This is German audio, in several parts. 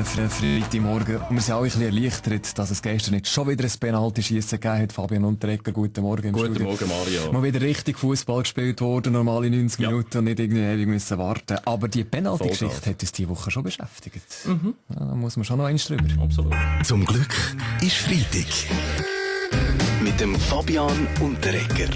Freitagmorgen. Wir sind alle ein bisschen erleichtert, dass es gestern nicht schon wieder ein Penalty-Schiessen gegeben hat. Fabian Unterreger, guten Morgen im Guten Studio. Morgen, Mario. Mal wieder richtig Fußball gespielt worden, normale 90 Minuten und nicht irgendwie ewig müssen warten. Aber die Penalty-Geschichte hat uns diese Woche schon beschäftigt. Ja, da muss man schon noch eins drüber. Absolut. Zum Glück ist Freitag. Mit dem Fabian Unterreger.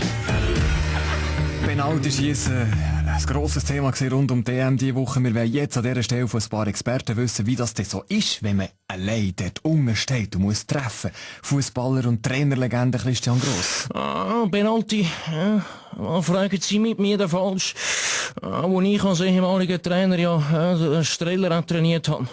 Penalty-Schiessen, ein grosses Thema rund um die EM diese Woche. Wir wollen jetzt an dieser Stelle von ein paar Experten wissen, wie das denn so ist, wenn man allein dort unten steht und muss treffen. Fußballer und Trainerlegende Christian Gross. Penalty. Ja, fragen Sie mit mir den falsch. Wo ich als ehemaliger Trainer Streller trainiert habe.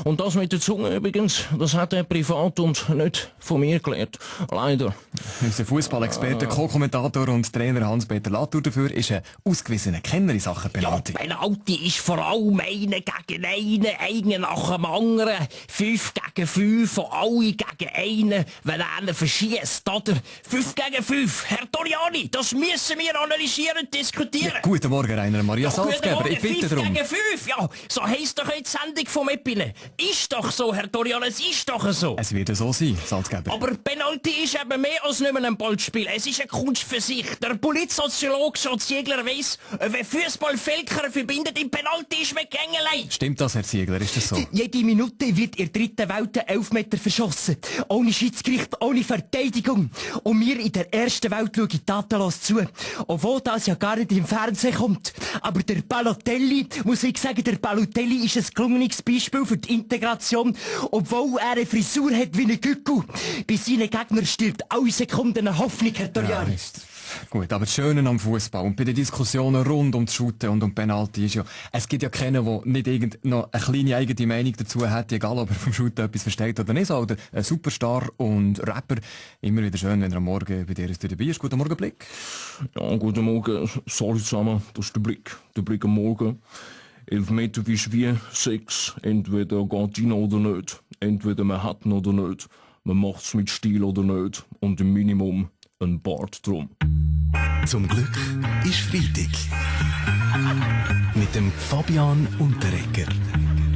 Und das mit der Zunge übrigens, das hat er privat und nicht von mir gelernt. Leider. Unser Fußballexperte, Co-Kommentator und Trainer Hans-Peter Latour dafür ist ein ausgewiesener Kenner in Sachen Penalty. Ja, Penalty ist vor allem einen gegen einen nach dem anderen. 5 gegen 5 und alle gegen einen, wenn einer verschießt, oder? 5 gegen 5. Herr Toriani, das müssen wir analysieren und diskutieren. Ja, guten Morgen, Rainer Maria Salzgeber. Ich bitte 5 darum. gegen 5, ja, so heisst doch jetzt die Sendung vom Epine. Ist doch so, Herr Toriani, es ist doch so. Es wird so sein, Salzgeber. Aber Penalty ist eben mehr als nur ein Ballspiel. Es ist eine Kunst für sich. Der Politsoziologe Ziegler weiss, wenn Fußballvölker verbindet, im Penalty ist mit Gängelei. Stimmt das, Herr Ziegler? Ist das so? Jede Minute wird in der dritten Welt ein Elfmeter verschossen. Ohne Schiedsgericht, ohne Verteidigung. Und wir in der ersten Welt schauen tatenlos zu. Obwohl das ja gar nicht im Fernsehen kommt. Aber der Balotelli, muss ich sagen, der Balotelli ist ein gelungenes Beispiel für die Integration. Obwohl er eine Frisur hat wie ein Gücku. Bei seinen Gegnern stirbt alle Sekunden eine Hoffnung, Herr Toriani. Gut, aber das Schöne am Fußball und bei den Diskussionen rund um das Shooten und um Penalty ist ja, es gibt ja keinen, der nicht noch eine kleine eigene Meinung dazu hat, egal ob er vom Shooten etwas versteht oder nicht, oder ein Superstar und Rapper. Immer wieder schön, wenn er am Morgen bei dir dabei ist. Guten Morgen, Blick. Ja, guten Morgen. Sorry zusammen, das ist der Blick. Der Blick am Morgen. 11 Meter bist wie 6. Entweder geht rein oder nicht. Entweder man hat ihn oder nicht. Man macht's mit Stil oder nicht. Und im Minimum ein Bart drum. Zum Glück ist Freitag. Mit dem Fabian Unterreger.